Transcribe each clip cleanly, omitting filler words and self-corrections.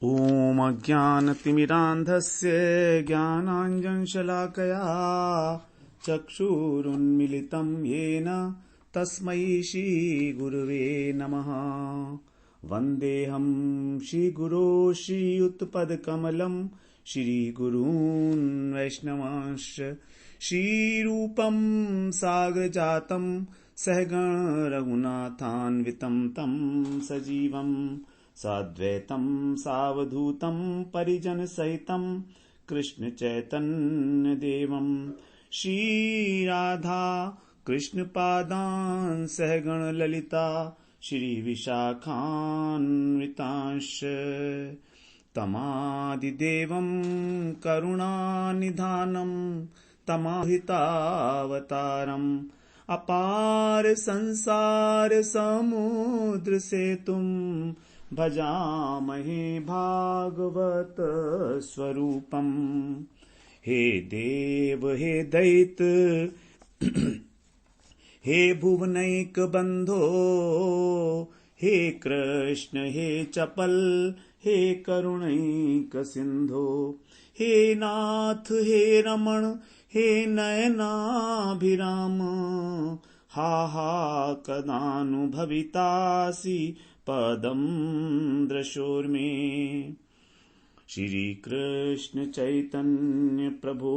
ॐ अज्ञानतिमिरान्धस्य ज्ञानाञ्जनशलाकया चक्षुरुन्मिलितं येन तस्मै श्रीगुरवे नमः। वन्देऽहं श्रीगुरो श्रीयुतपदकमलं श्रीगुरून् वैष्णवांश्च श्रीरूपं सागरजातं सहगण रघुनाथान्वितं तं सजीवम् साद्वैतं सावधूतं परिजनसहितं कृष्णचैतन्यदेवं श्रीराधा कृष्णपादान् सहगण ललिता श्रीविशाखान्वितांश्च तमादिदेवं करुणानिधानं तमाहितावतारम् अपार संसार समुद्र सेतुं भजामहे भागवत स्वरूपम्। हे देव हे दैत हे भुवनैक बंधो हे कृष्ण हे चपल हे करुणैक सिंधो हे नाथ हे रमण हे नयनाभिराम हा हा कदानुभवितासि पदं दृशोर्मे। श्री कृष्ण चैतन्य प्रभो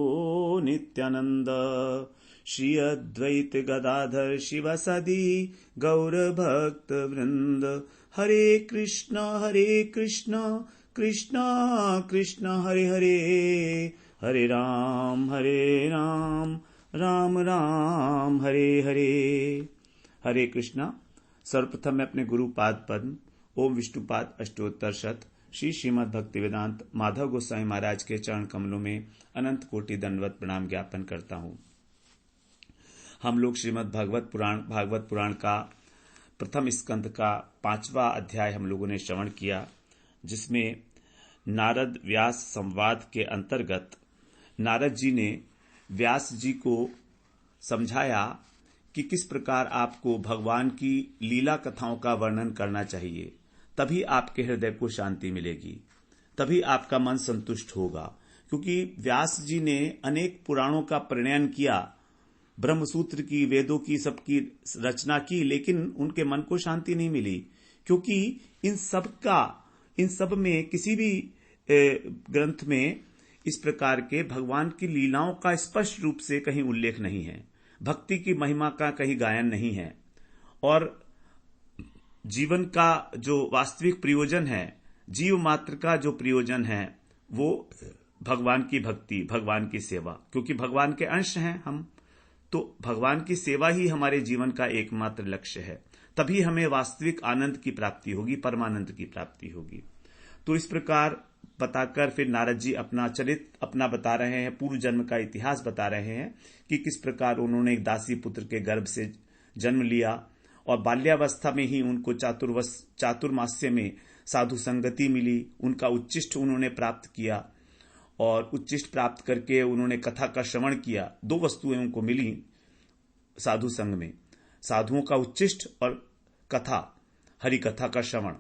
नित्यानंद श्री अद्वैत गदाधर शिवसदि गौर भक्त वृंद हरे कृष्ण कृष्ण कृष्ण हरे हरे हरे राम राम राम हरे हरे। हरे कृष्णा। सर्वप्रथम मैं अपने गुरु पाद पद्म ओम विष्णुपाद अष्टोत्तर शत श्री श्रीमद् भक्ति वेदांत माधव गोस्वामी महाराज के चरण कमलों में अनंत कोटि दंडवत प्रणाम ज्ञापन करता हूँ। हम लोग श्रीमद् भागवत पुराण का प्रथम स्कंद का 5वां अध्याय हम लोगों ने श्रवण किया, जिसमें नारद व्यास संवाद के अंतर्गत नारद जी ने व्यास जी को समझाया कि किस प्रकार आपको भगवान की लीला कथाओं का वर्णन करना चाहिए, तभी आपके हृदय को शांति मिलेगी, तभी आपका मन संतुष्ट होगा। क्योंकि व्यास जी ने अनेक पुराणों का प्रणयन किया, ब्रह्मसूत्र की, वेदों की, सबकी रचना की, लेकिन उनके मन को शांति नहीं मिली। क्योंकि इन सब में किसी भी ग्रंथ में इस प्रकार के भगवान की लीलाओं का स्पष्ट रूप से कहीं उल्लेख नहीं है, भक्ति की महिमा का कहीं गायन नहीं है, और जीवन का जो वास्तविक प्रयोजन है, जीव मात्र का जो प्रयोजन है, वो भगवान की भक्ति, भगवान की सेवा। क्योंकि भगवान के अंश हैं हम, तो भगवान की सेवा ही हमारे जीवन का एकमात्र लक्ष्य है। तभी हमें वास्तविक आनंद की प्राप्ति होगी, परमानंद की प्राप्ति होगी। तो इस प्रकार बताकर फिर नारद जी अपना बता रहे हैं, पूर्व जन्म का इतिहास बता रहे हैं कि किस प्रकार उन्होंने एक दासी पुत्र के गर्भ से जन्म लिया और बाल्यावस्था में ही उनको चातुर्मास्य में साधु संगति मिली, उनका उच्चिष्ट उन्होंने प्राप्त किया, और उच्चिष्ट प्राप्त करके उन्होंने कथा का श्रवण किया। 2 वस्तुएं उनको मिली साधु संग में, साधुओं का उच्चिष्ट और कथा, हरि कथा का श्रवण।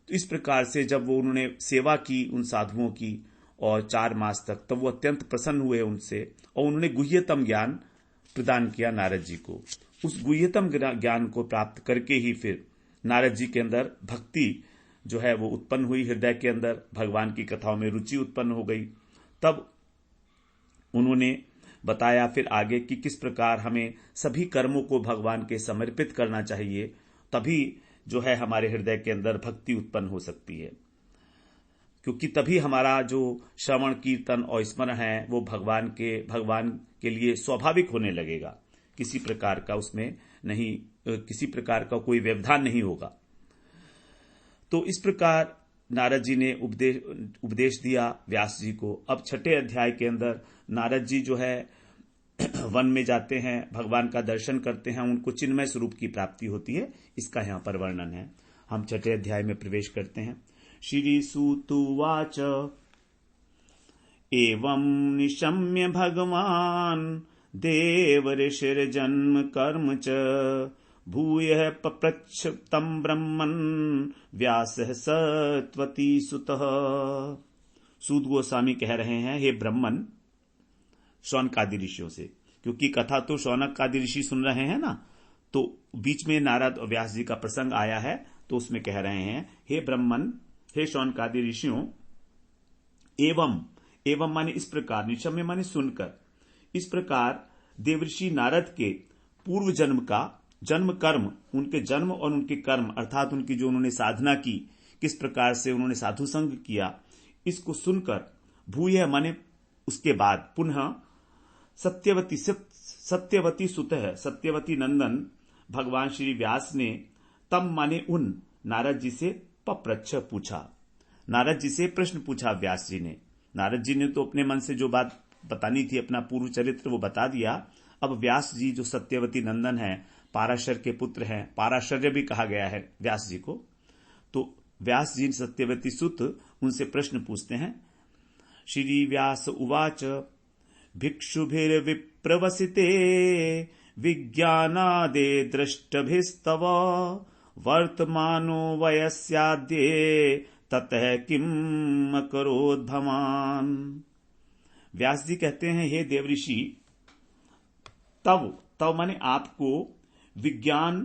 तो इस प्रकार से जब उन्होंने सेवा की उन साधुओं की और 4 मास तक, तब वो अत्यंत प्रसन्न हुए उनसे, और उन्होंने गुह्यतम ज्ञान प्रदान किया नारद जी को। उस गुह्यतम ज्ञान को प्राप्त करके ही फिर नारद जी के अंदर भक्ति जो है वो उत्पन्न हुई, हृदय के अंदर भगवान की कथाओं में रुचि उत्पन्न हो गई। तब उन्होंने बताया फिर आगे कि किस प्रकार हमें सभी कर्मों को भगवान के समर्पित करना चाहिए, तभी जो है हमारे हृदय के अंदर भक्ति उत्पन्न हो सकती है। क्योंकि तभी हमारा जो श्रवण कीर्तन और स्मरण है वो भगवान के लिए स्वाभाविक होने लगेगा, किसी प्रकार का उसमें नहीं, किसी प्रकार का कोई व्यवधान नहीं होगा। तो इस प्रकार नारद जी ने उपदेश दिया व्यास जी को। अब 6ठे अध्याय के अंदर नारद जी जो है वन में जाते हैं, भगवान का दर्शन करते हैं, उनको चिन्मय स्वरूप की प्राप्ति होती है, इसका यहाँ पर वर्णन है। हम 6ठे अध्याय में प्रवेश करते हैं। श्री सूतुवाच एवं निशम्य भगवान् देव ऋषिर्जन्म कर्म च भूयः पप्रच्छ तं ब्रह्मन् व्यासः सत्वती सुतः। सूत गोस्वामी कह रहे हैं, हे ब्रह्मन, शौनकादि ऋषियों से, क्योंकि कथा तो शौनक आदि ऋषि सुन रहे हैं ना, तो बीच में नारद और व्यास जी का प्रसंग आया है, तो उसमें कह रहे हैं, हे ब्रह्मन, हे शौनकादि ऋषियों, एवं माने इस प्रकार, निशम्य माने सुनकर, इस प्रकार देवऋषि नारद के पूर्व जन्म का जन्म कर्म, उनके जन्म और उनके कर्म अर्थात उनकी जो उन्होंने साधना की, किस प्रकार से उन्होंने साधु संग किया, इसको सुनकर भूयः माने उसके बाद, पुनः सत्यवती सुतः, सत्यवती नंदन भगवान श्री व्यास ने तम माने उन नारद जी से पप्रच्छ पूछा, नारद जी से प्रश्न पूछा व्यास जी ने। नारद जी ने तो अपने मन से जो बात बतानी थी, अपना पूर्व चरित्र वो बता दिया। अब व्यास जी जो सत्यवती नंदन है, पाराशर के पुत्र हैं, पाराशर्य भी कहा गया है व्यास जी को, तो व्यास जी सत्यवती सुत उनसे प्रश्न पूछते हैं। श्री व्यास उवाच भिक्षुभिर्विप्रवसिते विज्ञानादे दृष्टभिस्तव वर्तमानो वयस्याद्ये ततः किम अकरोत् भवान्। व्यास जी कहते हैं, हे देवऋषि, तव माने आपको, विज्ञान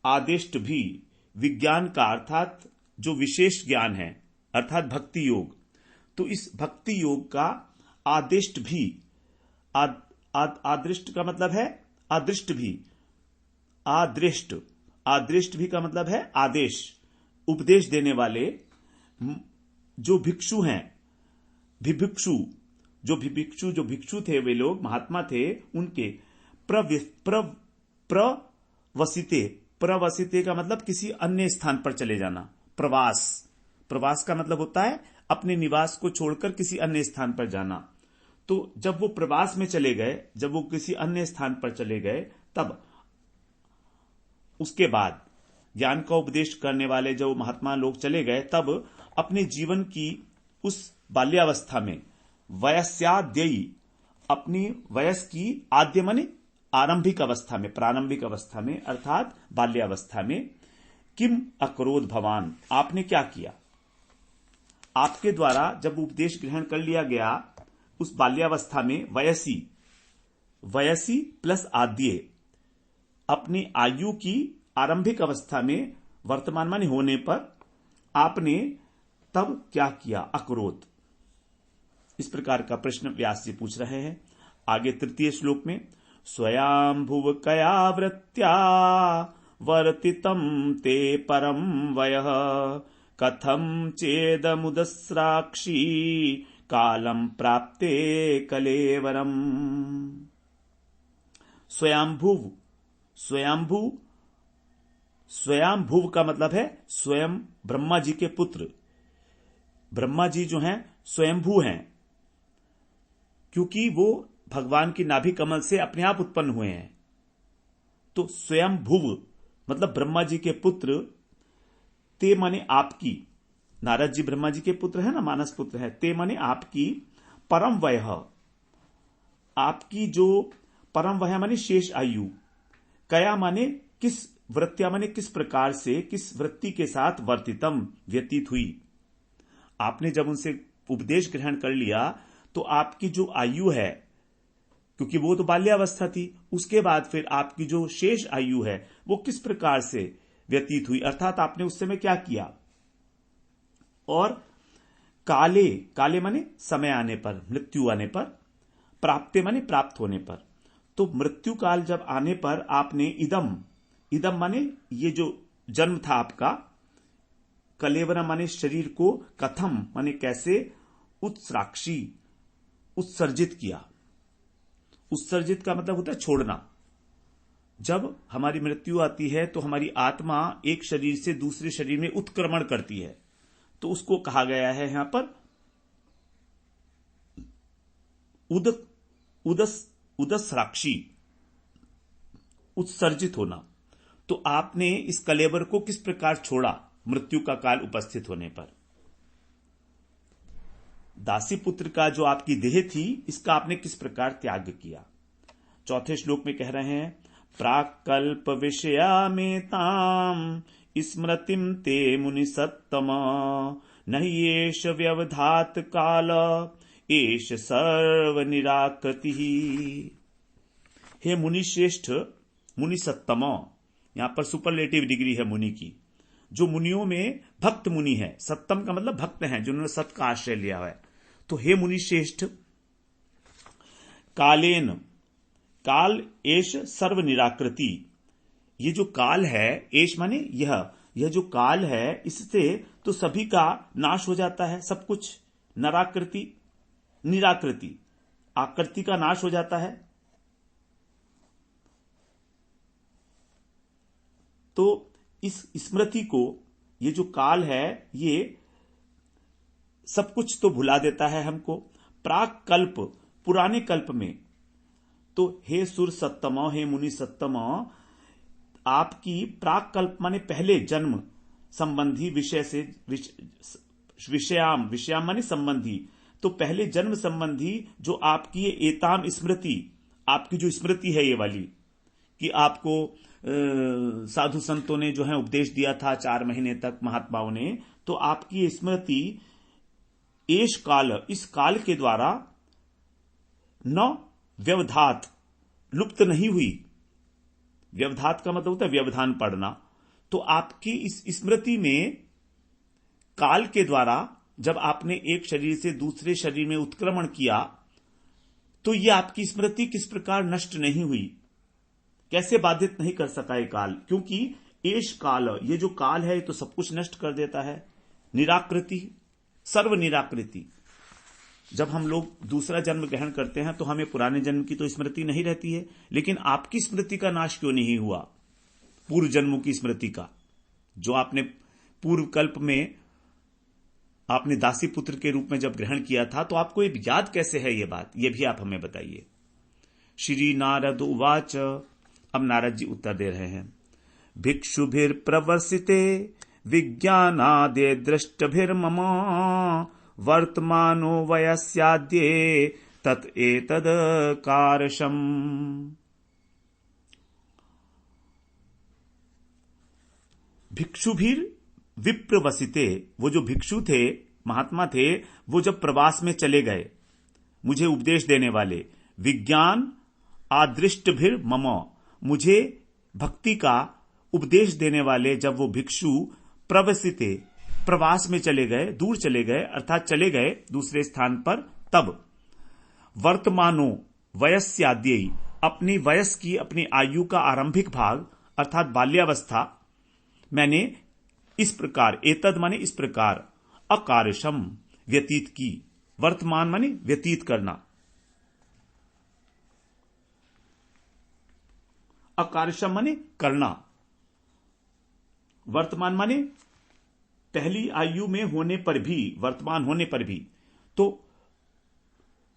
आदिष्ट भी, विज्ञान का अर्थात जो विशेष ज्ञान है अर्थात भक्ति योग, तो इस भक्ति योग का आदिष्ट भी, आदृष्ट का मतलब है अदृष्ट भी, आदृष्ट भी का मतलब है आदेश, उपदेश देने वाले जो भिक्षु हैं, जो भिक्षु थे, वे लोग महात्मा थे, उनके प्रवसिते का मतलब किसी अन्य स्थान पर चले जाना, प्रवास का मतलब होता है अपने निवास को छोड़कर किसी अन्य स्थान पर जाना। तो जब वो प्रवास में चले गए, जब वो किसी अन्य स्थान पर चले गए, तब उसके बाद ज्ञान का उपदेश करने वाले जो महात्मा लोग चले गए, तब अपने जीवन की उस बाल्यावस्था में, वयस्याद्ययी, अपनी वयस की, आद्य माने आरंभिक अवस्था में, प्रारंभिक अवस्था में अर्थात बाल्यावस्था में, किम अकरोध भवान, आपने क्या किया। आपके द्वारा जब उपदेश ग्रहण कर लिया गया उस बाल्यावस्था में, वयसी प्लस आद्य, अपनी आयु की आरंभिक अवस्था में, वर्तमान माने होने पर, आपने तब क्या किया, अकरोध। इस प्रकार का प्रश्न व्यास जी पूछ रहे हैं। आगे तृतीय श्लोक में, स्वयंभुव कया वृत्त्या वर्तितम ते परम वयः कथम चेदमुदस्राक्षी कालम प्राप्ते कलेवरम। स्वयंभुव का मतलब है स्वयं ब्रह्मा जी के पुत्र। ब्रह्मा जी जो हैं स्वयंभू हैं, क्योंकि वो भगवान की नाभि कमल से अपने आप उत्पन्न हुए हैं। तो स्वयंभुव मतलब ब्रह्मा जी के पुत्र, ते माने आपकी, नारद जी ब्रह्मा जी के पुत्र है ना, मानस पुत्र है, ते माने आपकी, परम वयः, आपकी जो परम वयः माने शेष आयु, कया माने किस, वृत्त्या माने किस प्रकार से, किस वृत्ति के साथ, वर्तितम व्यतीत हुई। आपने जब उनसे उपदेश ग्रहण कर लिया तो आपकी जो आयु है, क्योंकि वो तो बाल्यावस्था थी, उसके बाद फिर आपकी जो शेष आयु है वो किस प्रकार से व्यतीत हुई, अर्थात आपने उस समय क्या किया। और काले माने समय आने पर, मृत्यु आने पर, प्राप्ते माने प्राप्त होने पर। तो मृत्यु काल जब आने पर आपने इदम माने ये जो जन्म था आपका, कलेवरा माने शरीर को, कथम माने कैसे, उत्सराक्षी उत्सर्जित किया। उत्सर्जित का मतलब होता है छोड़ना। जब हमारी मृत्यु आती है तो हमारी आत्मा एक शरीर से दूसरे शरीर में उत्क्रमण करती है, तो उसको कहा गया है यहां पर उदस्राक्षी, उत्सर्जित होना। तो आपने इस कलेवर को किस प्रकार छोड़ा मृत्यु का काल उपस्थित होने पर। दासी पुत्र का जो आपकी देह थी, इसका आपने किस प्रकार त्याग किया। चौथे श्लोक में कह रहे हैं, प्राक्कल्प विषयामेताम् स्मृतिं ते मुनि सत्तम न एष व्यवधात काल एष सर्व निराकृति। हे मुनि श्रेष्ठ, मुनि सत्तम, यहां पर सुपरलेटिव डिग्री है मुनि की। जो मुनियों में भक्त मुनि है, सत्तम का मतलब भक्त हैं जिन्होंने सत का आश्रय लिया है। तो हे मुनि श्रेष्ठ, कालेन, काल एष सर्व निराकृति, ये जो काल है, एष माने यह जो काल है, इससे तो सभी का नाश हो जाता है, सब कुछ। नराकृति, निराकृति, आकृति का नाश हो जाता है। तो इस स्मृति को, ये जो काल है, ये सब कुछ तो भुला देता है हमको। प्राक कल्प, पुराने कल्प में। तो हे सुर सत्तम, हे मुनि सत्तम, आपकी प्राक कल्प माने पहले जन्म संबंधी विषय से, विषयाम, विषयाम माने संबंधी, तो पहले जन्म संबंधी जो आपकी ये एताम स्मृति, आपकी जो स्मृति है ये वाली, कि आपको साधु संतों ने जो है उपदेश दिया था 4 महीने तक महात्माओं ने, तो आपकी स्मृति एष काल, इस काल के द्वारा न व्यवधात, लुप्त नहीं हुई। व्यवधात का मतलब होता है व्यवधान पढ़ना। तो आपकी इस स्मृति में काल के द्वारा जब आपने एक शरीर से दूसरे शरीर में उत्क्रमण किया, तो यह आपकी स्मृति किस प्रकार नष्ट नहीं हुई, कैसे बाधित नहीं कर सका ये काल? क्योंकि एष काल, ये जो काल है, ये तो सब कुछ नष्ट कर देता है। निराकृति, सर्व निराकृति। जब हम लोग दूसरा जन्म ग्रहण करते हैं तो हमें पुराने जन्म की तो स्मृति नहीं रहती है, लेकिन आपकी स्मृति का नाश क्यों नहीं हुआ? पूर्व जन्मों की स्मृति का, जो आपने पूर्व कल्प में आपने दासी पुत्र के रूप में जब ग्रहण किया था, तो आपको ये याद कैसे है ये बात? ये भी आप हमें बताइए। श्री नारद उवाच, अब नारद जी उत्तर दे रहे हैं। भिक्षुभिर प्रवर्षिते विज्ञानादे दृष्टभिर्मम वर्तमानो वयस्याद्ये तत् एतद् कारशम। भिक्षुभिर विप्रवसिते, वो जो भिक्षु थे, महात्मा थे, वो जब प्रवास में चले गए, मुझे उपदेश देने वाले, विज्ञान आदृष्टभिर मम, मुझे भक्ति का उपदेश देने वाले जब वो भिक्षु प्रवसिते, प्रवास में चले गए, दूर चले गए, अर्थात चले गए दूसरे स्थान पर, तब वर्तमानो वयस्याद्ययी, अपनी वयस की, अपनी आयु का आरंभिक भाग अर्थात बाल्यावस्था मैंने इस प्रकार, एतद माने इस प्रकार, अकारशम व्यतीत की। वर्तमान माने व्यतीत करना, अकारशम माने करना, वर्तमान माने पहली आयु में होने पर भी, वर्तमान होने पर भी। तो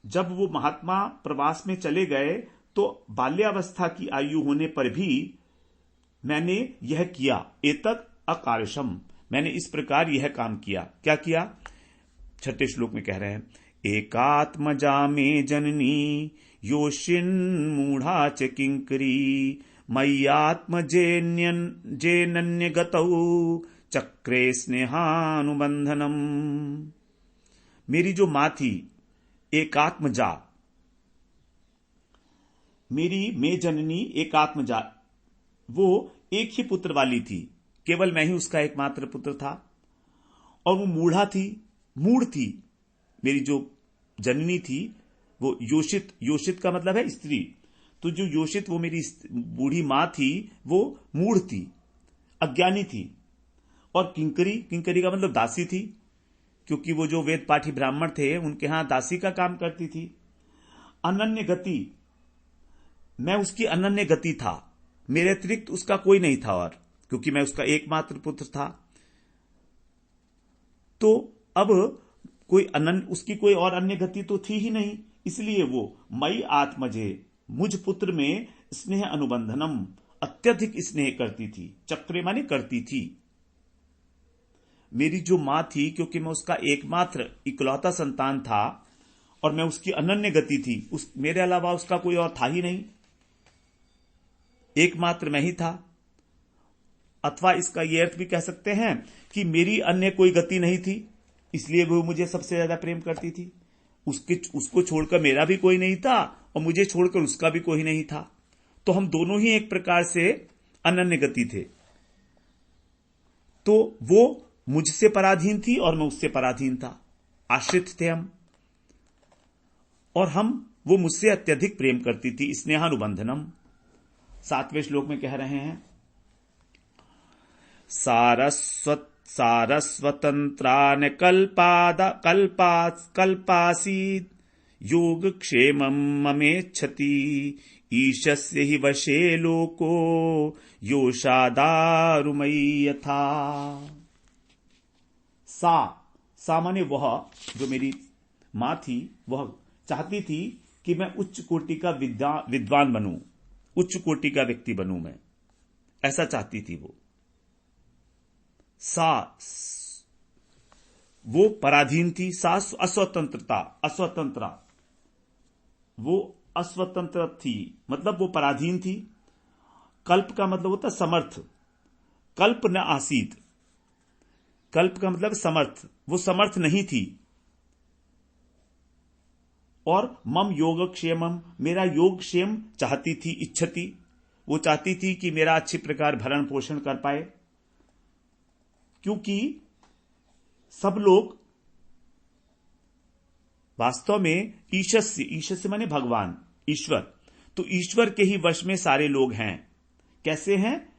जब वो महात्मा प्रवास में चले गए, तो बाल्यावस्था की आयु होने पर भी मैंने यह किया, एतत् अकारशम, मैंने इस प्रकार यह काम किया। क्या किया? 6ठे श्लोक में कह रहे हैं, एकात्मजा में जननी योषिन्मूढ़ा च किंकरी मय्यात्म जेनन्य गतौ चक्रे स्नेहानुबंधनम। मेरी जो मां थी एकात्मजा, मेरी में जननी एकात्मजा, वो एक ही पुत्र वाली थी, केवल मैं ही उसका एकमात्र पुत्र था, और वो मूढ़ा थी, मूढ़ थी। मेरी जो जननी थी वो योषित, योषित का मतलब है स्त्री, तो जो योषित वो मेरी बूढ़ी मां थी, वो मूढ़ थी, अज्ञानी थी। और किंकरी, किंकरी का मतलब दासी थी, क्योंकि वो जो वेद पाठी ब्राह्मण थे उनके यहां दासी का काम करती थी। अनन्य गति, मैं उसकी अनन्य गति था, मेरे अतिरिक्त उसका कोई नहीं था, और क्योंकि मैं उसका एकमात्र पुत्र था, तो अब कोई उसकी कोई और अन्य गति तो थी ही नहीं, इसलिए वो मई आत्मजे, मुझ पुत्र में स्नेह अनुबंधनम, अत्यधिक स्नेह करती थी। चक्रे माने करती थी। मेरी जो मां थी, क्योंकि मैं उसका एकमात्र इकलौता संतान था और मैं उसकी अनन्य गति थी, मेरे अलावा उसका कोई और था ही नहीं, एकमात्र मैं ही था। अथवा इसका यह अर्थ भी कह सकते हैं कि मेरी अन्य कोई गति नहीं थी, इसलिए वो मुझे सबसे ज्यादा प्रेम करती थी। उसको छोड़कर मेरा भी कोई नहीं था और मुझे छोड़कर उसका भी कोई नहीं था। तो हम दोनों ही एक प्रकार से अनन्य गति थे। तो वो मुझसे पराधीन थी और मैं उससे पराधीन था, आश्रित थे हम। और वो मुझसे अत्यधिक प्रेम करती थी, स्नेहानुबंधनम। 7वें श्लोक में कह रहे हैं, सारस्वतंत्रान कल्पासीद योगक्षेमं ममेच्छति ईशस्य हि वशे लोको योषादारुमयी यथा। सा माने वह, जो मेरी मां थी, वह चाहती थी कि मैं उच्च कोटि का विद्वान बनूं, उच्च कोटि का व्यक्ति बनूं मैं, ऐसा चाहती थी वो। वो पराधीन थी। सा अस्वतंत्रा, वो अस्वतंत्र थी, मतलब वो पराधीन थी। कल्प का मतलब होता समर्थ, कल्प न आसीत, कल्प का मतलब समर्थ, वो समर्थ नहीं थी। और मम योगक्षेमम, मेरा योगक्षेम चाहती थी, इच्छति, वो चाहती थी कि मेरा अच्छी प्रकार भरण पोषण कर पाए। क्योंकि सब लोग वास्तव में ईशस्य माने भगवान, ईश्वर, तो ईश्वर के ही वश में सारे लोग हैं। कैसे हैं?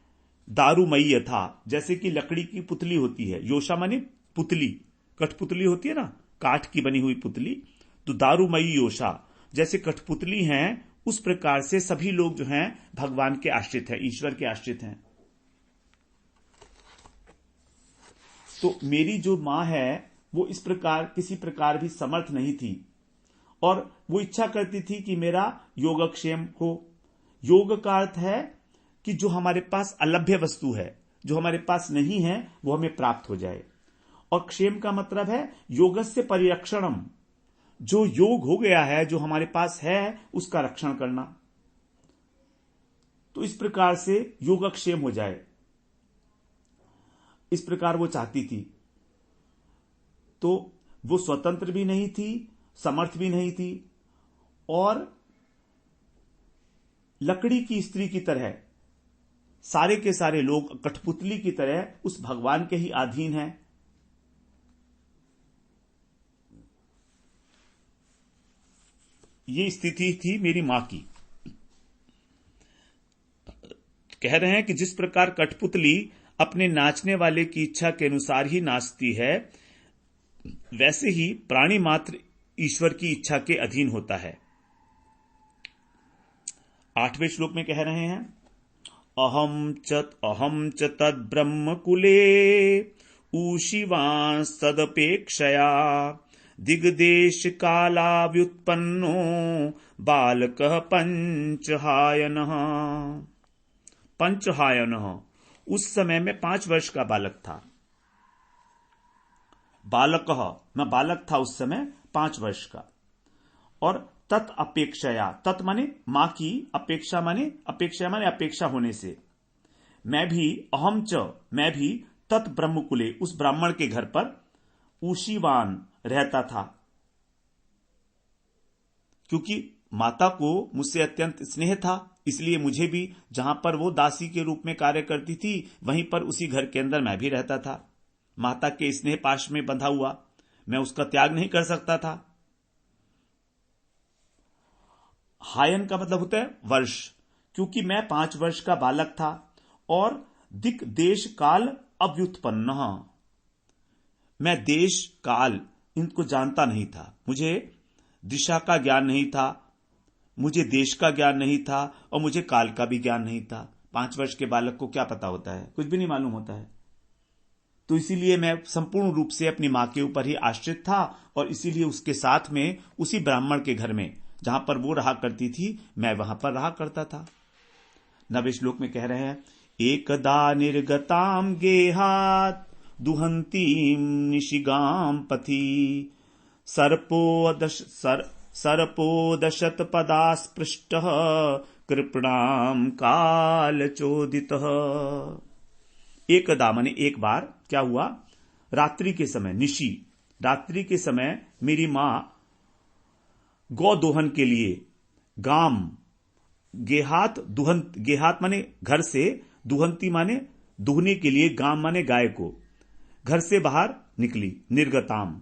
दारुमयी यथा, जैसे कि लकड़ी की पुतली होती है, योषा माने पुतली, कठपुतली होती है ना, काठ की बनी हुई पुतली, तो दारुमयी योषा, जैसे कठपुतली हैं, उस प्रकार से सभी लोग जो हैं भगवान के आश्रित हैं, ईश्वर के आश्रित हैं। तो मेरी जो मां है वो इस प्रकार किसी प्रकार भी समर्थ नहीं थी और वो इच्छा करती थी कि मेरा योगक्षेम हो। योग का अर्थ है कि जो हमारे पास अलभ्य वस्तु है, जो हमारे पास नहीं है, वो हमें प्राप्त हो जाए। और क्षेम का मतलब है योगस्य परिरक्षणम, जो योग हो गया है, जो हमारे पास है, उसका रक्षण करना। तो इस प्रकार से योगक्षेम हो जाए, इस प्रकार वो चाहती थी। तो वो स्वतंत्र भी नहीं थी, समर्थ भी नहीं थी, और लकड़ी की स्त्री की तरह सारे के सारे लोग कठपुतली की तरह उस भगवान के ही अधीन हैं। ये स्थिति थी मेरी मां की। कह रहे हैं कि जिस प्रकार कठपुतली अपने नाचने वाले की इच्छा के अनुसार ही नाचती है, वैसे ही प्राणी मात्र ईश्वर की इच्छा के अधीन होता है। 8वें श्लोक में कह रहे हैं, अहम च तद ब्रह्म कुले ऊशिवां सदपेक्षया दिग्देश काला व्युत्पन्नो बालकः पंचहायनः, उस समय में 5 वर्ष का बालक था। बालकः, मैं बालक था उस समय 5 वर्ष का। और तत् अपेक्षया, तत् माने मां की, अपेक्षा माने अपेक्षा होने से, मैं भी, अहम च, मैं भी, तत् ब्रह्मकुले, उस ब्राह्मण के घर पर ऊशीवान रहता था। क्योंकि माता को मुझसे अत्यंत स्नेह था, इसलिए मुझे भी जहां पर वो दासी के रूप में कार्य करती थी, वहीं पर उसी घर के अंदर मैं भी रहता था। माता के स्नेह पाश में बंधा हुआ, मैं उसका त्याग नहीं कर सकता था। हायन का मतलब होता है वर्ष, क्योंकि मैं 5 वर्ष का बालक था। और दिक देश काल अव्युत्पन्न, मैं देश काल इनको जानता नहीं था। मुझे दिशा का ज्ञान नहीं था, मुझे देश का ज्ञान नहीं था, और मुझे काल का भी ज्ञान नहीं था। 5 वर्ष के बालक को क्या पता होता है? कुछ भी नहीं मालूम होता है। तो इसीलिए मैं संपूर्ण रूप से अपनी मां के ऊपर ही आश्रित था, और इसीलिए उसके साथ में उसी ब्राह्मण के घर में जहां पर वो रहा करती थी, मैं वहां पर रहा करता था। 9वें श्लोक में कह रहे हैं, एकदा निर्गताम गेहात दुहंतीम निशिगाम पथि सर्पोदशत पदास्पृष्टः कृपणाम काल चोदितः। एकदा माने एक बार क्या हुआ, रात्रि के समय, निशी रात्रि के समय मेरी मां गौ दोहन के लिए गाम, गेहात दुहन, गेहात माने घर से, दुहंती माने दुहने के लिए, गाम माने गाय को, घर से बाहर निकली, निर्गताम।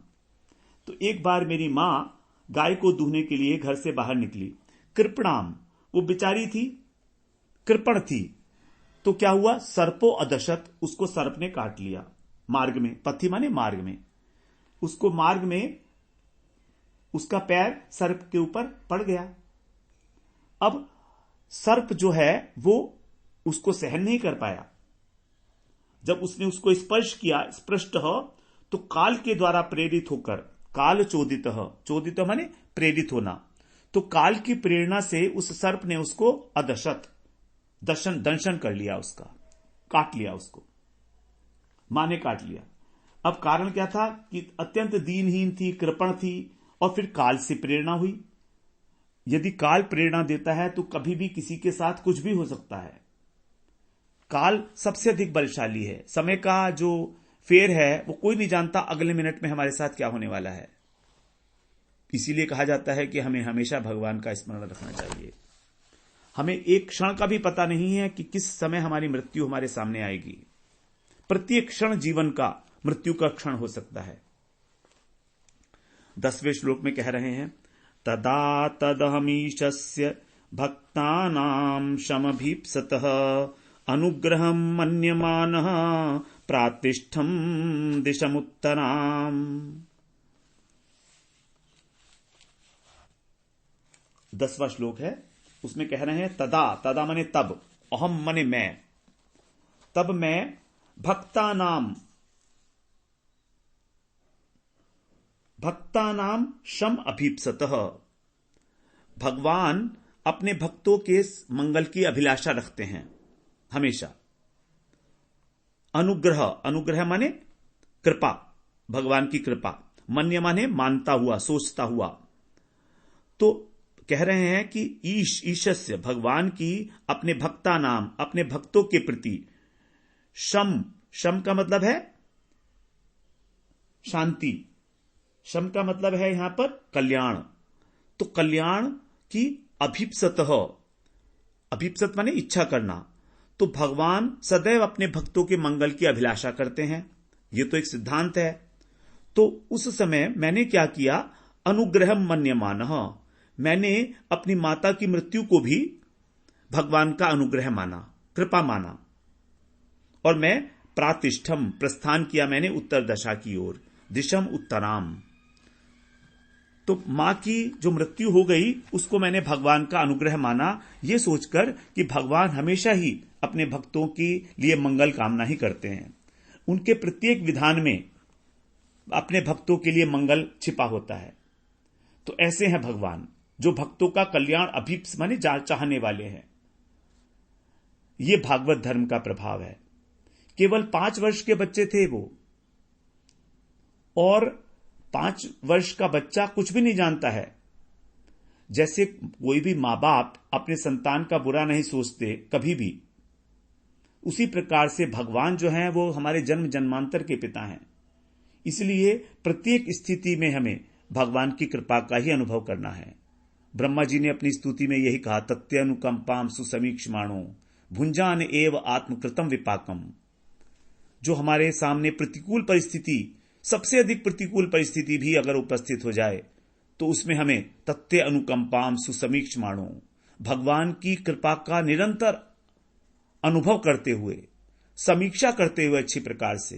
तो एक बार मेरी मां गाय को दुहने के लिए घर से बाहर निकली। कृपणाम, वो बेचारी थी, कृपण थी, तो क्या हुआ, सर्पो अदशत, उसको सर्प ने काट लिया मार्ग में, पथि माने मार्ग में, उसको मार्ग में उसका पैर सर्प के ऊपर पड़ गया। अब सर्प जो है वो उसको सहन नहीं कर पाया, जब उसने उसको स्पर्श किया, स्पृष्ट हो, तो काल के द्वारा प्रेरित होकर, काल चोदित, चोदित माने प्रेरित होना, तो काल की प्रेरणा से उस सर्प ने उसको अदशत, दंशन कर लिया, उसका काट लिया, उसको मां ने काट लिया। अब कारण क्या था कि अत्यंत दीनहीन थी, कृपण थी, और फिर काल से प्रेरणा हुई। यदि काल प्रेरणा देता है तो कभी भी किसी के साथ कुछ भी हो सकता है। काल सबसे अधिक बलशाली है, समय का जो फेर है वो कोई नहीं जानता अगले मिनट में हमारे साथ क्या होने वाला है। इसीलिए कहा जाता है कि हमें हमेशा भगवान का स्मरण रखना चाहिए। हमें एक क्षण का भी पता नहीं है कि किस समय हमारी मृत्यु हमारे सामने आएगी। प्रत्येक क्षण जीवन का मृत्यु का क्षण हो सकता है। 10वें श्लोक में कह रहे हैं, तदा तदहमीशस्य भक्तानां शमभीप्सतः अनुग्रहं मन्यमानः प्रातिष्ठं दिशमुत्तराम्। 10वां श्लोक है, उसमें कह रहे हैं तदा, तदा माने तब, अहम माने मैं, तब मैं भक्तानाम शम अभीप्सतः, भगवान अपने भक्तों के मंगल की अभिलाषा रखते हैं हमेशा। अनुग्रह, अनुग्रह माने कृपा, भगवान की कृपा, मन्य माने मानता हुआ, सोचता हुआ। तो कह रहे हैं कि ईशस्य, भगवान की अपने भक्ता नाम, अपने भक्तों के प्रति, शम का मतलब है शांति, शम का मतलब है यहां पर कल्याण। तो कल्याण की अभीप्सत, अभीप्सत माने इच्छा करना। तो भगवान सदैव अपने भक्तों के मंगल की अभिलाषा करते हैं, यह तो एक सिद्धांत है। तो उस समय मैंने क्या किया, अनुग्रहम मन्यमानः, मैंने अपनी माता की मृत्यु को भी भगवान का अनुग्रह माना, कृपा माना, और मैं प्रातिष्ठम, प्रस्थान किया मैंने उत्तर दशा की ओर, दिशम उत्तराम। तो मां की जो मृत्यु हो गई उसको मैंने भगवान का अनुग्रह माना, यह सोचकर कि भगवान हमेशा ही अपने भक्तों के लिए मंगल कामना ही करते हैं। उनके प्रत्येक विधान में अपने भक्तों के लिए मंगल छिपा होता है। तो ऐसे हैं भगवान जो भक्तों का कल्याण अभीप्स माने चाहने वाले हैं। यह भागवत धर्म का प्रभाव है। केवल 5 वर्ष के बच्चे थे वो, और 5 वर्ष का बच्चा कुछ भी नहीं जानता है। जैसे कोई भी मां बाप अपने संतान का बुरा नहीं सोचते कभी भी, उसी प्रकार से भगवान जो हैं वो हमारे जन्म जन्मांतर के पिता हैं। इसलिए प्रत्येक स्थिति में हमें भगवान की कृपा का ही अनुभव करना है। ब्रह्मा जी ने अपनी स्तुति में यही कहा, तत्यनुकंपाम सुसमीक्षमाणो भुंजान एव आत्मकृतम विपाकम। जो हमारे सामने प्रतिकूल परिस्थिति, सबसे अधिक प्रतिकूल परिस्थिति भी अगर उपस्थित हो जाए तो उसमें हमें तत्य अनुकंपाम सुसमीक्षमाणो, भगवान की कृपा का निरंतर अनुभव करते हुए, समीक्षा करते हुए अच्छी प्रकार से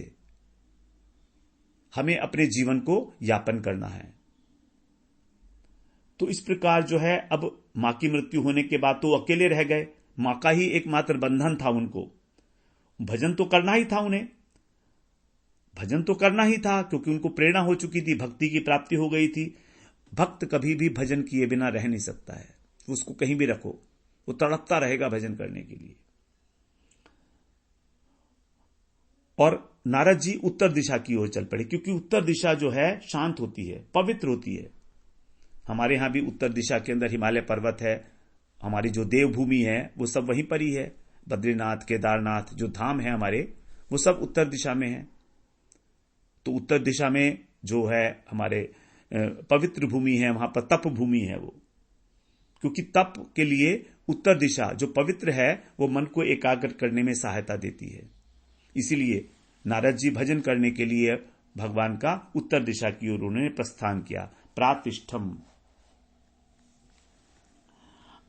हमें अपने जीवन को यापन करना है। तो इस प्रकार जो है, अब मां की मृत्यु होने के बाद तो अकेले रह गए, मां का ही एकमात्र बंधन था उनको। भजन तो करना ही था उन्हें, भजन तो करना ही था, क्योंकि उनको प्रेरणा हो चुकी थी, भक्ति की प्राप्ति हो गई थी। भक्त कभी भी भजन किए बिना रह नहीं सकता है, उसको कहीं भी रखो वो तड़पता रहेगा भजन करने के लिए। और नारद जी उत्तर दिशा की ओर चल पड़े, क्योंकि उत्तर दिशा जो है शांत होती है, पवित्र होती है। हमारे यहां भी उत्तर दिशा के अंदर हिमालय पर्वत है, हमारी जो देवभूमि है वो सब वहीं पर ही है। बद्रीनाथ, केदारनाथ जो धाम है हमारे, वो सब उत्तर दिशा में है। तो उत्तर दिशा में जो है हमारे पवित्र भूमि है, वहां पर तप भूमि है वो, क्योंकि तप के लिए उत्तर दिशा जो पवित्र है वो मन को एकाग्र करने में सहायता देती है। इसीलिए नारद जी भजन करने के लिए भगवान का उत्तर दिशा की ओर उन्होंने प्रस्थान किया। प्रातिष्ठम।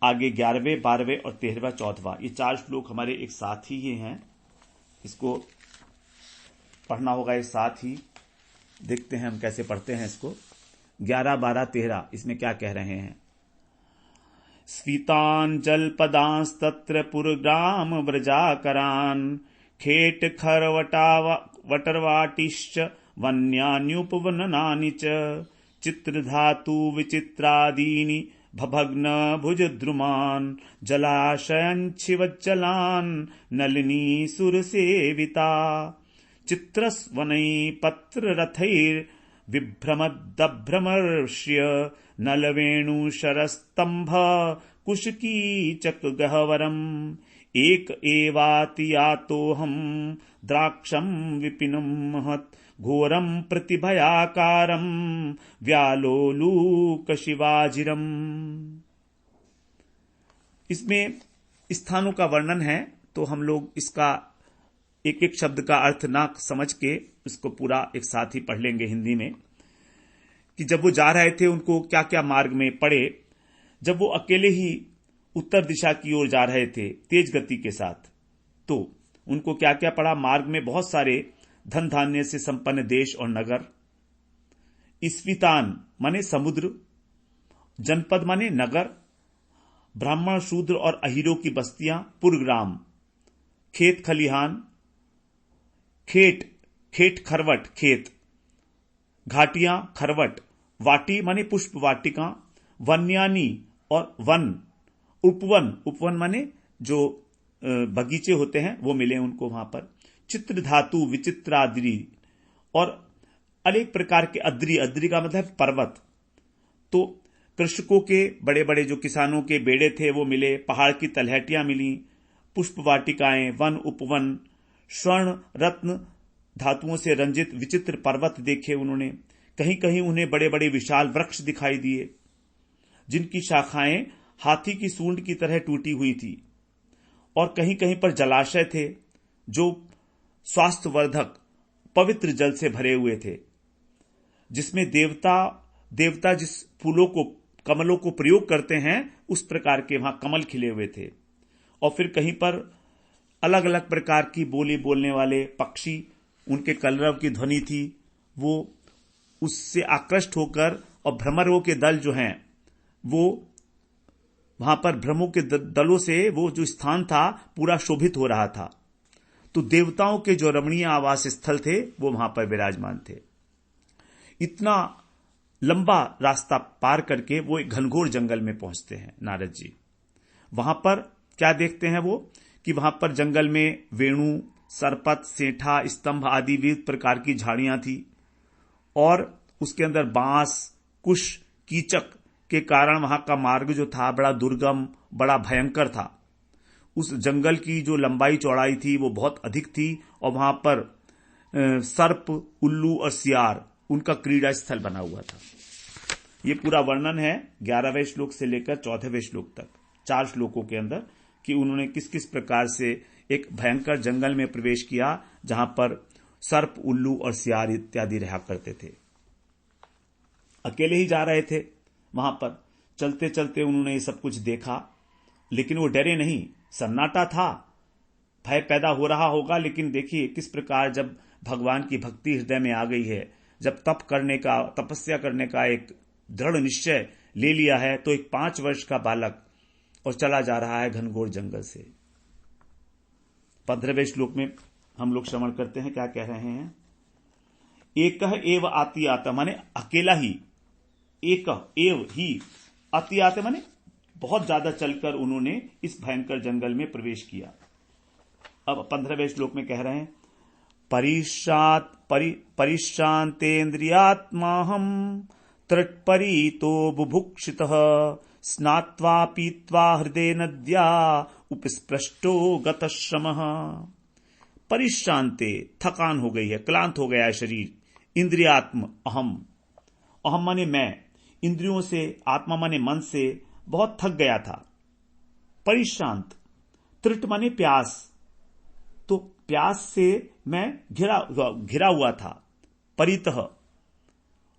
आगे 11वें, 12वें और 13वां, 14वां ये 4 श्लोक हमारे एक साथ ही हैं। इसको पढ़ना होगा एक साथ ही। देखते हैं हम कैसे पढ़ते हैं इसको। 11, 12, 13 इसमें क्या कह रहे हैं। स्फीतांजलपदांस्तत्र पुरग्राम व्रजाकरान् खेट खरवटर्वाटिश्च वन्यान्युपवननानि च चित्रधातु विचित्रादीनि भभग्न भुजद्रुमान् जलाशयञ्छिवज्जलान् नलिनी सुरसेविता चित्रस्वनै पत्ररथैर्विभ्रमदभ्रमर्ष्य नलवेणुशरस्तंभ कुशकीचकगह्वरम् एक एवातियातोऽहं द्राक्षं विपिनं महत् घोरं प्रतिभयाकारं व्यालोलूकशिवाजिरम्। इसमें स्थानों का वर्णन है, तो हम लोग इसका एक एक शब्द का अर्थ ना समझ के इसको पूरा एक साथ ही पढ़ लेंगे हिंदी में। कि जब वो जा रहे थे उनको क्या क्या मार्ग में पड़े। जब वो अकेले ही उत्तर दिशा की ओर जा रहे थे तेज गति के साथ, तो उनको क्या क्या पड़ा। मार्ग में बहुत सारे धन धान्य से संपन्न देश और नगर, स्फीतान माने समुद्र, जनपद माने नगर, ब्राह्मण शूद्र और अहीरों की बस्तियां, पुरग्राम खेत खलिहान, खेट खरवट खेत, घाटियां खरवट, वाटी माने पुष्प वाटिका, वन्यानी और वन, उपवन माने जो बगीचे होते हैं वो मिले उनको वहां पर। चित्र धातु विचित्राद्रि और अनेक प्रकार के अद्री का मतलब पर्वत। तो कृषकों के बड़े बड़े जो किसानों के बेड़े थे वो मिले, पहाड़ की तलहटियां मिली, पुष्प वाटिकाएं, वन उपवन, स्वर्ण रत्न धातुओं से रंजित विचित्र पर्वत देखे उन्होंने। कहीं कहीं उन्हें बड़े बड़े विशाल वृक्ष दिखाई दिए जिनकी शाखाएं हाथी की सूंड की तरह टूटी हुई थी, और कहीं कहीं पर जलाशय थे जो स्वास्थ्यवर्धक पवित्र जल से भरे हुए थे, जिसमें देवता जिस फूलों को, कमलों को प्रयोग करते हैं उस प्रकार के वहां कमल खिले हुए थे। और फिर कहीं पर अलग अलग प्रकार की बोली बोलने वाले पक्षी, उनके कलरव की ध्वनि थी, वो उससे आकृष्ट होकर, और भ्रमरों के दल जो हैं वो वहां पर भ्रमों के दलों से वो जो स्थान था पूरा शोभित हो रहा था। तो देवताओं के जो रमणीय आवास स्थल थे वो वहां पर विराजमान थे। इतना लंबा रास्ता पार करके वो एक घनघोर जंगल में पहुंचते हैं नारद जी। वहां पर क्या देखते हैं वो, कि वहां पर जंगल में वेणु, सरपत, सेठा, स्तंभ आदि विविध प्रकार की झाड़ियां थी, और उसके अंदर बांस, कुश, कीचक के कारण वहां का मार्ग जो था बड़ा दुर्गम, बड़ा भयंकर था। उस जंगल की जो लंबाई चौड़ाई थी वो बहुत अधिक थी, और वहां पर सर्प, उल्लू और सियार उनका क्रीड़ा स्थल बना हुआ था। ये पूरा वर्णन है 11वें श्लोक से लेकर 14वें श्लोक तक, 4 श्लोकों के अंदर, कि उन्होंने किस किस प्रकार से एक भयंकर जंगल में प्रवेश किया जहां पर सर्प, उल्लू और सियार इत्यादि रहा करते थे। अकेले ही जा रहे थे, वहां पर चलते चलते उन्होंने ये सब कुछ देखा, लेकिन वो डरे नहीं। सन्नाटा था, भय पैदा हो रहा होगा, लेकिन देखिए किस प्रकार जब भगवान की भक्ति हृदय में आ गई है, जब तपस्या करने का एक दृढ़ निश्चय ले लिया है, तो एक 5 वर्ष का बालक और चला जा रहा है घनघोर जंगल से। 15वें श्लोक में हम लोग श्रवण करते हैं क्या कह रहे हैं। एक एव आति आता माने अकेला ही, एक एव ही, आति आते माने बहुत ज्यादा चलकर उन्होंने इस भयंकर जंगल में प्रवेश किया। अब 15वें श्लोक में कह रहे हैं, परिश्रांतेन्द्रियात्माहम तृटपरीतो बुभुक्षितः स्नात्वा पीत्वा हृदय नद्या उपस्पृष्टो गतश्रमः। परिश्रांते, थकान हो गई है, क्लांत हो गया है शरीर। इंद्रियात्म अहम, अहम माने मैं, इंद्रियों से, आत्मा माने मन से बहुत थक गया था। परिश्रांत, तृट माने प्यास, तो प्यास से मैं घिरा हुआ था। परितः,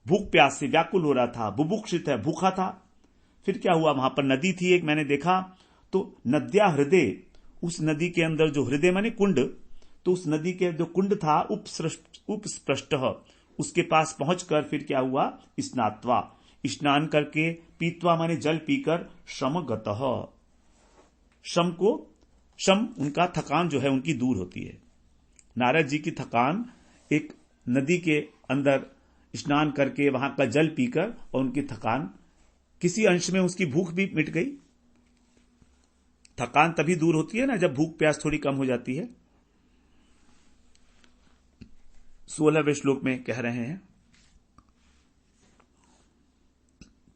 भूख प्यास से व्याकुल हो रहा था। बुभुक्षित है, भूखा था। फिर क्या हुआ, वहां पर नदी थी एक, मैंने देखा तो नद्या हृदय, उस नदी के अंदर जो हृदय माने कुंड, तो उस नदी के जो कुंड था उपस्पृष्ट, उसके पास पहुंचकर फिर क्या हुआ, स्नात्वा, स्नान करके, पीत्वा माने जल पीकर, श्रम गतः, श्रम उनका थकान जो है उनकी दूर होती है। नारद जी की थकान एक नदी के अंदर स्नान करके, वहां का जल पीकर, और उनकी थकान किसी अंश में उसकी भूख भी मिट गई। थकान तभी दूर होती है ना जब भूख प्यास थोड़ी कम हो जाती है। 16वें श्लोक में कह रहे हैं,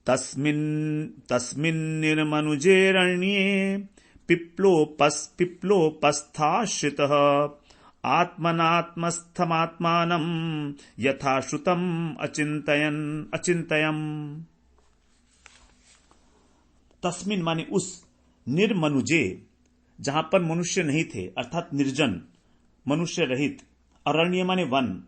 तस्मिन् निर्मनुजेरण्ये पिप्लोपस्थाश्रितः आत्मनात्मस्थमात्मानं यथा श्रुतम् अचिन्तयम्। तस्मिन् माने उस, निर्मनुजे जहां पर मनुष्य नहीं थे, अर्थात निर्जन, मनुष्य रहित, अरण्य माने वन,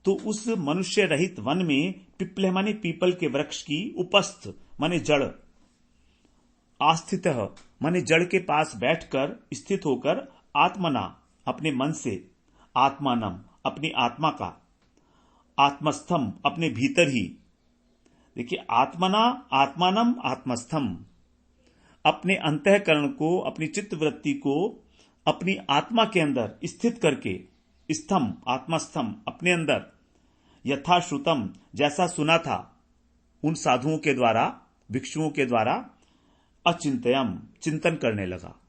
तो उस मनुष्य रहित वन में, पिप्ल माने पीपल के वृक्ष की, उपस्थ माने जड़, आस्थित माने जड़ के पास बैठकर, स्थित होकर, आत्मना अपने मन से, आत्मानम अपनी आत्मा का, आत्मस्थम अपने भीतर ही। देखिए, आत्मना, आत्मानम, आत्मस्थम, अपने अंतःकरण को, अपनी चित्त वृत्ति को अपनी आत्मा के अंदर स्थित करके, स्थम, आत्मस्थम अपने अंदर, यथाश्रुतम जैसा सुना था उन साधुओं के द्वारा, भिक्षुओं के द्वारा, अचिंतयम चिंतन करने लगा।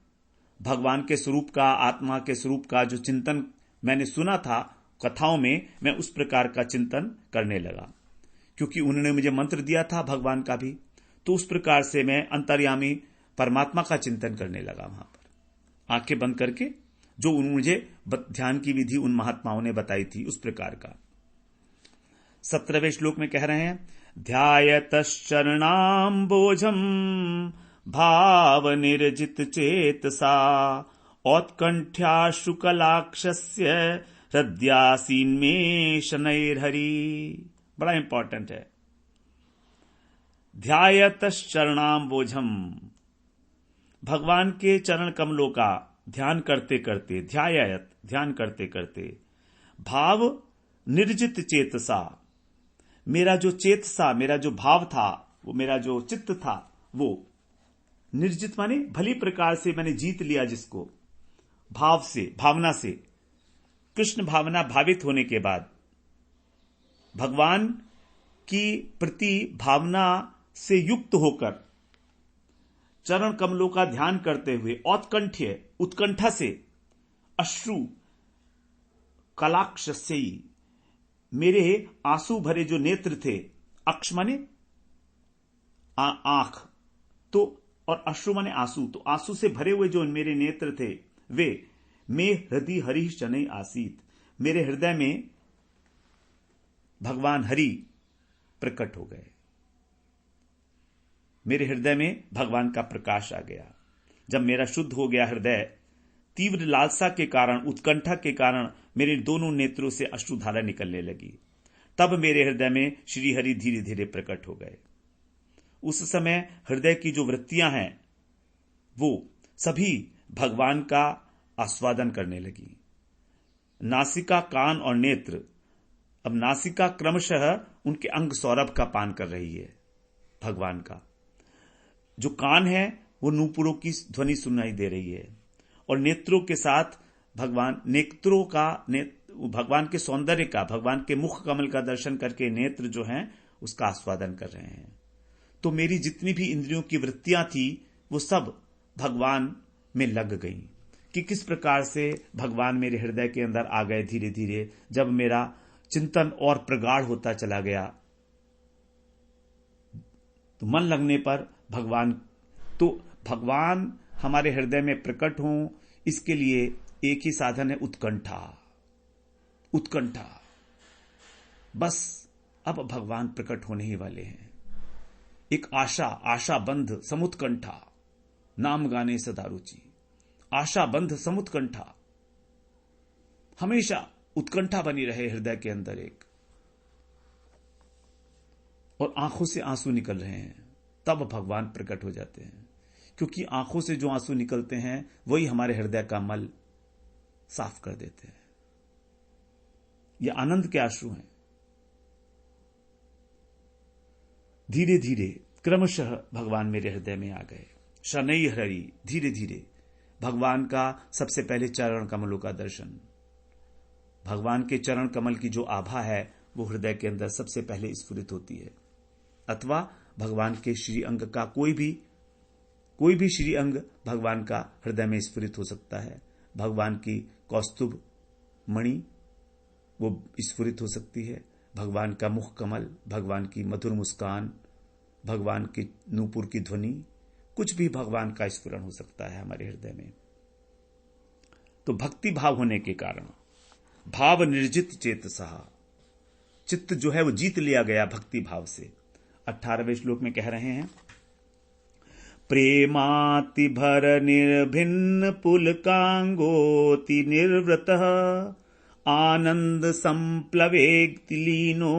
भगवान के स्वरूप का, आत्मा के स्वरूप का जो चिंतन मैंने सुना था कथाओं में, मैं उस प्रकार का चिंतन करने लगा। क्योंकि उन्होंने मुझे मंत्र दिया था भगवान का भी, तो उस प्रकार से मैं अंतर्यामी परमात्मा का चिंतन करने लगा वहां पर, आंखें बंद करके, जो मुझे ध्यान की विधि उन महात्माओं ने बताई थी उस प्रकार का। 17वें श्लोक में कह रहे हैं, ध्यायतश्चरणाम्बोजम् भाव निर्जित चेतसा औत्कंठ्याशुकलाक्षस्य हृदयासीन्मे शनैर्हरि। बड़ा इंपॉर्टेंट है। ध्यायतश्चरणाम्बोजम्, भगवान के चरण कमलों का ध्यान करते करते, ध्यायत ध्यान करते करते, भाव निर्जित चेतसा, मेरा जो चेतसा, मेरा जो भाव था, वो मेरा जो चित्त था, वो निर्जित माने भली प्रकार से मैंने जीत लिया जिसको, भाव से, भावना से, कृष्ण भावना भावित होने के बाद, भगवान की प्रति भावना से युक्त होकर, चरण कमलों का ध्यान करते हुए, औत्कंठ्य उत्कंठा से, अश्रु कलाक्ष से, मेरे आंसू भरे जो नेत्र थे, अक्ष माने आंख, तो और अश्रु माने आंसू, तो आंसू से भरे हुए जो मेरे नेत्र थे वे, मे हृदय हरि शनै आसीत, मेरे हृदय में भगवान हरि प्रकट हो गए, मेरे हृदय में भगवान का प्रकाश आ गया। जब मेरा शुद्ध हो गया हृदय, तीव्र लालसा के कारण, उत्कंठा के कारण मेरे दोनों नेत्रों से अश्रुधारा निकलने लगी, तब मेरे हृदय में श्री हरि धीरे धीरे प्रकट हो गए। उस समय हृदय की जो वृत्तियां हैं वो सभी भगवान का आस्वादन करने लगी। नासिका, कान और नेत्र, अब नासिका क्रमशः उनके अंग सौरभ का पान कर रही है भगवान का, जो कान है वो नूपुरों की ध्वनि सुनाई दे रही है, और नेत्रों के साथ भगवान के सौंदर्य का, भगवान के मुख कमल का दर्शन करके नेत्र जो हैं उसका आस्वादन कर रहे हैं। तो मेरी जितनी भी इंद्रियों की वृत्तियां थी वो सब भगवान में लग गईं कि किस प्रकार से भगवान मेरे हृदय के अंदर आ गए धीरे धीरे। जब मेरा चिंतन और प्रगाढ़ होता चला गया तो मन लगने पर भगवान, तो भगवान हमारे हृदय में प्रकट हों, इसके लिए एक ही साधन है, उत्कंठा। उत्कंठा, बस अब भगवान प्रकट होने ही वाले हैं। एक आशा, आशा बंध समुत्कंठा, नाम गाने सदा रुचि। आशा बंध समुत्कंठा, हमेशा उत्कंठा बनी रहे हृदय के अंदर एक, और आंखों से आंसू निकल रहे हैं, तब भगवान प्रकट हो जाते हैं। क्योंकि आंखों से जो आंसू निकलते हैं वही हमारे हृदय का मल साफ कर देते हैं। ये आनंद के आंसू हैं। धीरे धीरे क्रमशः भगवान मेरे हृदय में आ गए। शनई हरि, धीरे धीरे भगवान का सबसे पहले चरण कमलों का दर्शन। भगवान के चरण कमल की जो आभा है वो हृदय के अंदर सबसे पहले स्फुरित होती है। अथवा भगवान के श्री अंग का कोई भी श्री अंग भगवान का हृदय में स्फुरित हो सकता है। भगवान की कौस्तुभ मणि वो स्फुरित हो सकती है, भगवान का मुख कमल, भगवान की मधुर मुस्कान, भगवान की नूपुर की ध्वनि, कुछ भी भगवान का स्फुरण हो सकता है हमारे हृदय में। तो भक्ति भाव होने के कारण भाव निर्जित चेतसः, चित्त जो है वो जीत लिया गया भक्ति भाव से। 18वें श्लोक में कह रहे हैं, प्रेमाति भर निर्भिन्न पुलकांगोति निर्वृतः आनंद संप्लवेक्ति लीनो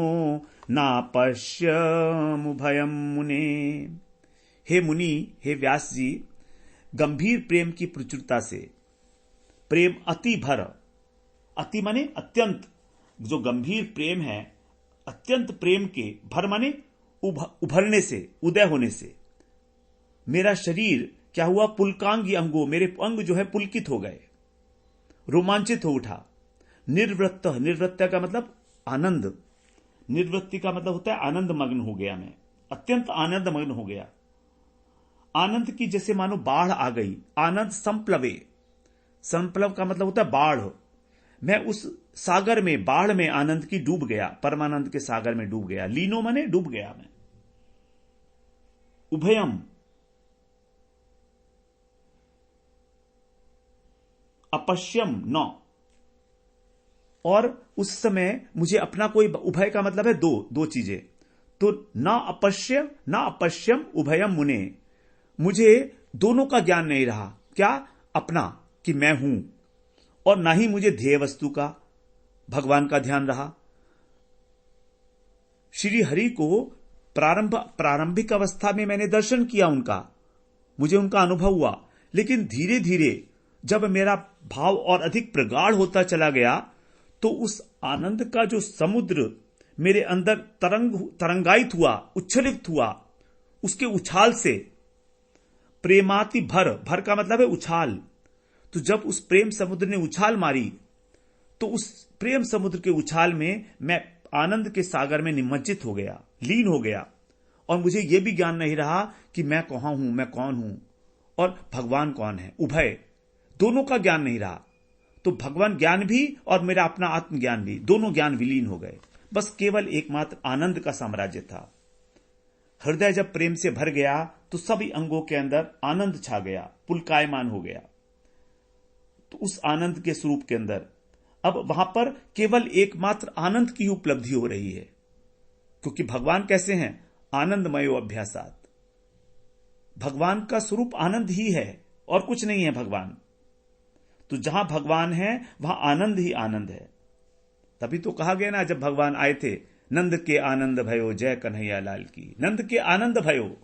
नापश्यमुभयम मुने। हे मुनि, हे व्यास जी, गंभीर प्रेम की प्रचुरता से, प्रेम अति भर, अति माने अत्यंत, जो गंभीर प्रेम है, अत्यंत प्रेम के, भर माने उभरने से, उदय होने से मेरा शरीर क्या हुआ, पुलकांगी अंगों, मेरे अंग जो है पुलकित हो गए, रोमांचित हो उठा। निर्वृत्त, निर्वृत्त का मतलब आनंद, निर्वृत्ति का मतलब होता है आनंद मग्न हो गया, मैं अत्यंत आनंद मग्न हो गया। आनंद की जैसे मानो बाढ़ आ गई। आनंद संप्लवे, संप्लव का मतलब होता है बाढ़। मैं उस सागर में, बाढ़ में आनंद की डूब गया, परमानंद के सागर में डूब गया। लीनो माने डूब गया मैं। उभयम, अपश्यम न, और उस समय मुझे अपना कोई, उभय का मतलब है दो चीजें, तो ना अपश्यम उभयम मुने, मुझे दोनों का ज्ञान नहीं रहा। क्या? अपना कि मैं हूं, और ना ही मुझे ध्येय वस्तु का, भगवान का ध्यान रहा। श्री हरि को प्रारंभिक अवस्था में मैंने दर्शन किया उनका, मुझे उनका अनुभव हुआ, लेकिन धीरे धीरे जब मेरा भाव और अधिक प्रगाढ़ होता चला गया तो उस आनंद का जो समुद्र मेरे अंदर तरंगायित हुआ, उच्छलित हुआ, उसके उछाल से, प्रेमाति भर, भर का मतलब है उछाल, तो जब उस प्रेम समुद्र ने उछाल मारी तो उस प्रेम समुद्र के उछाल में मैं आनंद के सागर में निमज्जित हो गया, लीन हो गया, और मुझे यह भी ज्ञान नहीं रहा कि मैं कहां हूं, मैं कौन हूं और भगवान कौन है। उभय, दोनों का ज्ञान नहीं रहा। तो भगवान ज्ञान भी और मेरा अपना आत्मज्ञान भी, दोनों ज्ञान विलीन हो गए। बस केवल एकमात्र आनंद का साम्राज्य था। हृदय जब प्रेम से भर गया तो सभी अंगों के अंदर आनंद छा गया, पुलकायमान हो गया। तो उस आनंद के स्वरूप के अंदर अब वहां पर केवल एकमात्र आनंद की उपलब्धि हो रही है, क्योंकि भगवान कैसे हैं? आनंदमयो अभ्यासात। भगवान का स्वरूप आनंद ही है और कुछ नहीं है भगवान। तो जहां भगवान है वहां आनंद ही आनंद है। तभी तो कहा गया ना, जब भगवान आए थे, नंद के आनंद भयो जय कन्हैया लाल की। नंद के आनंद भयो,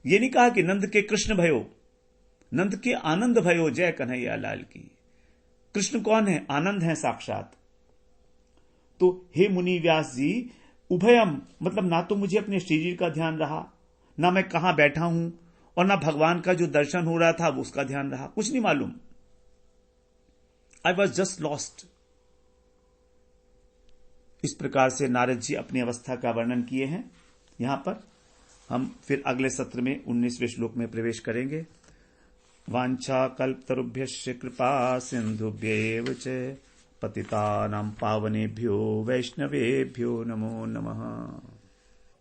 ये नहीं कहा कि नंद के कृष्ण भयो, नंद के आनंद भयो जय कन्हैया लाल की। कृष्ण कौन है? आनंद है साक्षात। तो हे मुनि व्यास जी, उभयम मतलब ना तो मुझे अपने शरीर का ध्यान रहा, ना मैं कहां बैठा हूं, और ना भगवान का जो दर्शन हो रहा था वो उसका ध्यान रहा, कुछ नहीं मालूम। I was just lost. इस प्रकार से नारद जी अपनी अवस्था का वर्णन किए हैं। यहां पर हम फिर अगले सत्र में 19वें श्लोक में प्रवेश करेंगे। वांछा कल्पतरुभ्यश्च कृपा सिंधुभ्यैव च पतितानां पावनेभ्यो वैष्णवेभ्यो नमो नमः।